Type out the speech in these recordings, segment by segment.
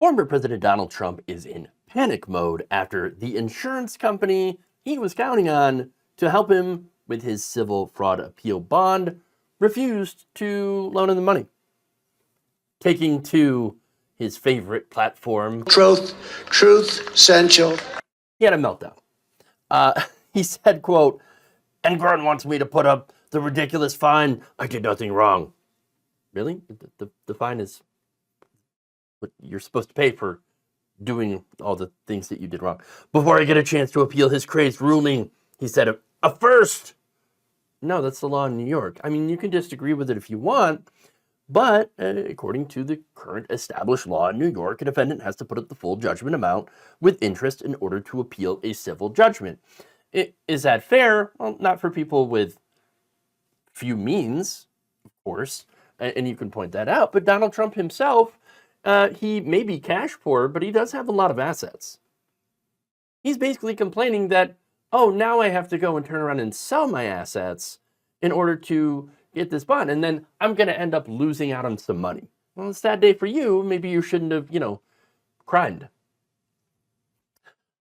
Former President Donald Trump is in panic mode after the insurance company he was counting on to help him with his civil fraud appeal bond refused to loan him the money. Taking to his favorite platform, Truth, Central. He had a meltdown. He said, quote, "Engron wants me to put up the ridiculous fine. I did nothing wrong." Really? The fine is what you're supposed to pay for doing all the things that you did wrong. "Before I get a chance to appeal his crazed ruling," he said, "a first." No, that's the law in New York. I mean, you can disagree with it if you want, but according to the current established law in New York, a defendant has to put up the full judgment amount with interest in order to appeal a civil judgment. Is that fair? Well, not for people with few means, of course, and you can point that out. But Donald Trump himself, he may be cash poor, but he does have a lot of assets. He's basically complaining that, oh, now I have to go and turn around and sell my assets in order to get this bond, and then I'm going to end up losing out on some money. Well, it's that day for you. Maybe you shouldn't have, crimed.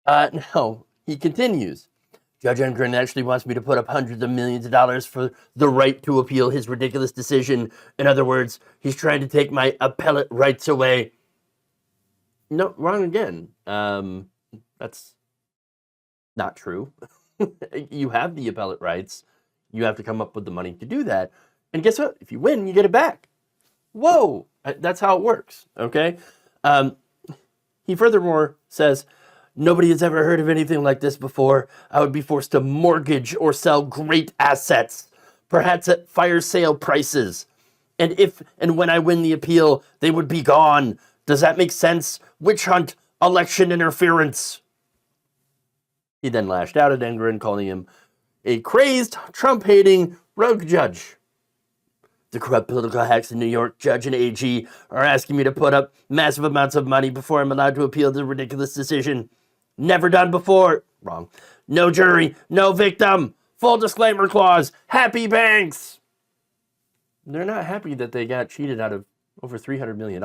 No, he continues. "Judge Engren actually wants me to put up hundreds of millions of dollars for the right to appeal his ridiculous decision. In other words, he's trying to take my appellate rights away." No, wrong again. That's not true. You have the appellate rights. You have to come up with the money to do that. And guess what? If you win, you get it back. Whoa! That's how it works, okay? He furthermore says, "Nobody has ever heard of anything like this before. I would be forced to mortgage or sell great assets, perhaps at fire sale prices. And if and when I win the appeal, they would be gone. Does that make sense? Witch hunt, election interference." He then lashed out at Engren, calling him a crazed, Trump-hating rogue judge. "The corrupt political hacks in New York, judge and AG, are asking me to put up massive amounts of money before I'm allowed to appeal the ridiculous decision. Never done before." Wrong. "No jury, no victim. Full disclaimer clause. Happy banks." They're not happy that they got cheated out of over $300 million.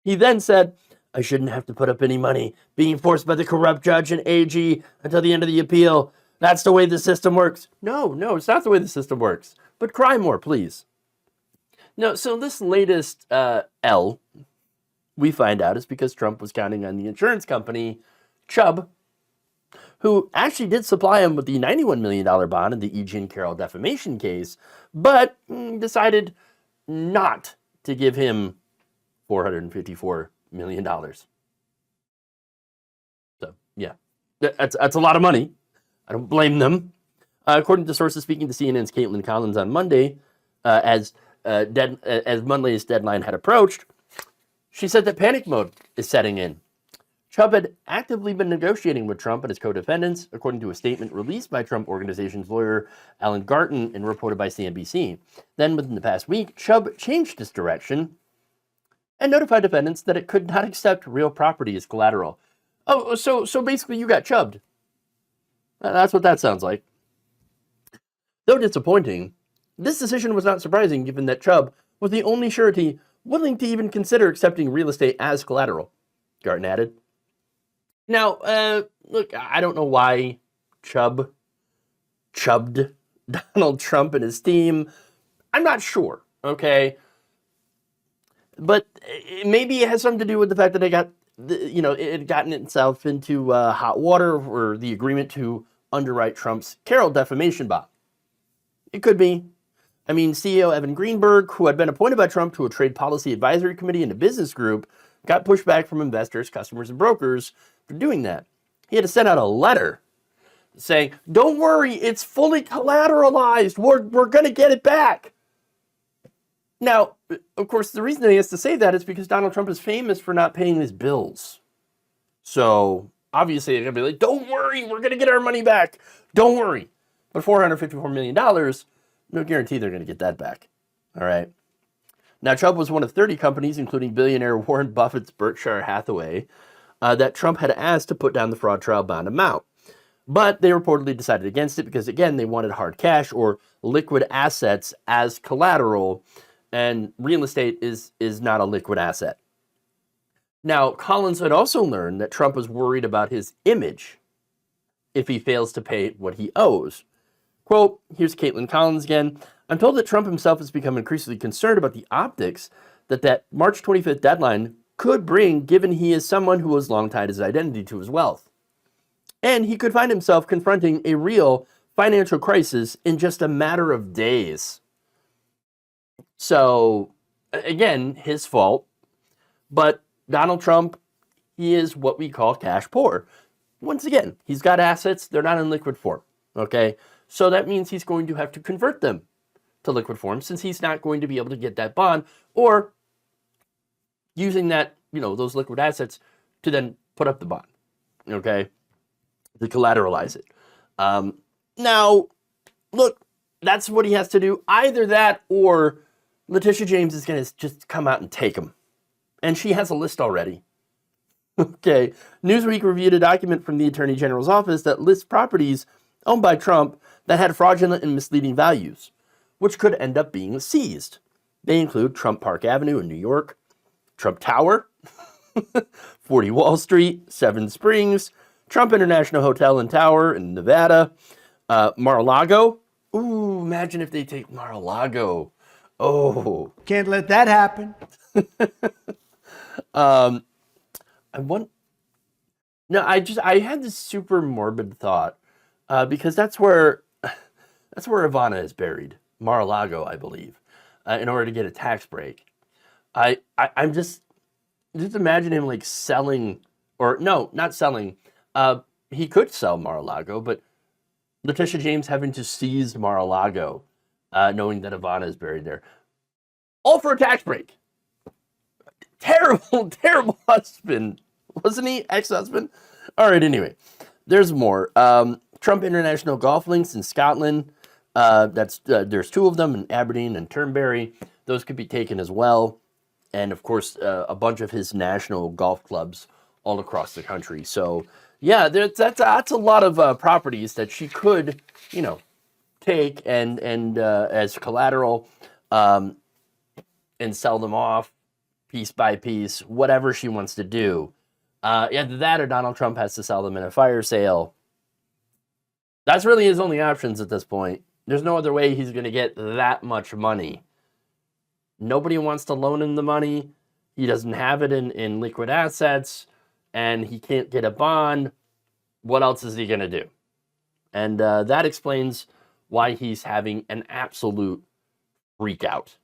He then said, "I shouldn't have to put up any money, being forced by the corrupt judge and AG until the end of the appeal. That's the way the system works." No, it's not the way the system works. But cry more, please. No, so this latest L, we find out, is because Trump was counting on the insurance company, Chubb, who actually did supply him with the $91 million bond in the E. Jean Carroll defamation case, but decided not to give him $454 million. So, yeah, that's a lot of money. I don't blame them. According to sources speaking to CNN's Caitlin Collins on Monday, as Monday's deadline had approached, she said that panic mode is setting in. Chubb had actively been negotiating with Trump and his co-defendants, according to a statement released by Trump Organization's lawyer Alan Garten and reported by CNBC. Then, within the past week, Chubb changed its direction and notified defendants that it could not accept real property as collateral. Oh, so basically you got chubbed. That's what that sounds like. Though disappointing, this decision was not surprising given that Chubb was the only surety willing to even consider accepting real estate as collateral, Garten added. Now, look, I don't know why Chubb chubbed Donald Trump and his team. I'm not sure, okay? But maybe it has something to do with the fact that it had gotten itself into hot water for the agreement to underwrite Trump's Carroll defamation bond. It could be. I mean, CEO Evan Greenberg, who had been appointed by Trump to a trade policy advisory committee in a business group, got pushback from investors, customers, and brokers for doing that. He had to send out a letter saying, "Don't worry, it's fully collateralized. We're going to get it back." Now, of course, the reason that he has to say that is because Donald Trump is famous for not paying his bills. So, obviously, they're going to be like, "Don't worry, we're going to get our money back. Don't worry." But $454 million, no guarantee they're going to get that back. All right. Now, Chubb was one of 30 companies, including billionaire Warren Buffett's Berkshire Hathaway, that Trump had asked to put down the fraud trial bond amount. But they reportedly decided against it because, again, they wanted hard cash or liquid assets as collateral, and real estate is not a liquid asset. Now, Collins had also learned that Trump was worried about his image if he fails to pay what he owes. Quote, here's Caitlin Collins again. I'm told that Trump himself has become increasingly concerned about the optics that March 25th deadline could bring, given he is someone who has long tied his identity to his wealth. And he could find himself confronting a real financial crisis in just a matter of days. So, again, his fault. But Donald Trump, he is what we call cash poor. Once again, he's got assets. They're not in liquid form. Okay? So that means he's going to have to convert them to liquid form, since he's not going to be able to get that bond, or using that, those liquid assets to then put up the bond. Okay? To collateralize it. Now, look, that's what he has to do. Either that or Letitia James is going to just come out and take him. And she has a list already. Okay. Newsweek reviewed a document from the Attorney General's office that lists properties owned by Trump that had fraudulent and misleading values, which could end up being seized. They include Trump Park Avenue in New York, Trump Tower, 40 Wall Street, Seven Springs, Trump International Hotel and Tower in Nevada, Mar-a-Lago. Ooh, imagine if they take Mar-a-Lago. Oh. Can't let that happen. I had this super morbid thought, because that's where Ivana is buried, Mar-a-Lago, I believe, in order to get a tax break. I'm just imagine him like selling, or no, not selling. He could sell Mar-a-Lago, but Letitia James having to seize Mar-a-Lago, knowing that Ivana is buried there, all for a tax break. Terrible, terrible husband. Wasn't he? Ex-husband? All right, anyway. There's more. Trump International Golf Links in Scotland. There's two of them in Aberdeen and Turnberry. Those could be taken as well. And, of course, a bunch of his national golf clubs all across the country. So, yeah, that's a lot of properties that she could, take and as collateral and sell them off piece by piece, whatever she wants to do. Either that or Donald Trump has to sell them in a fire sale. That's really his only options at this point. There's no other way he's going to get that much money. Nobody wants to loan him the money. He doesn't have it in liquid assets, and he can't get a bond. What else is he going to do? And that explains why he's having an absolute freak out.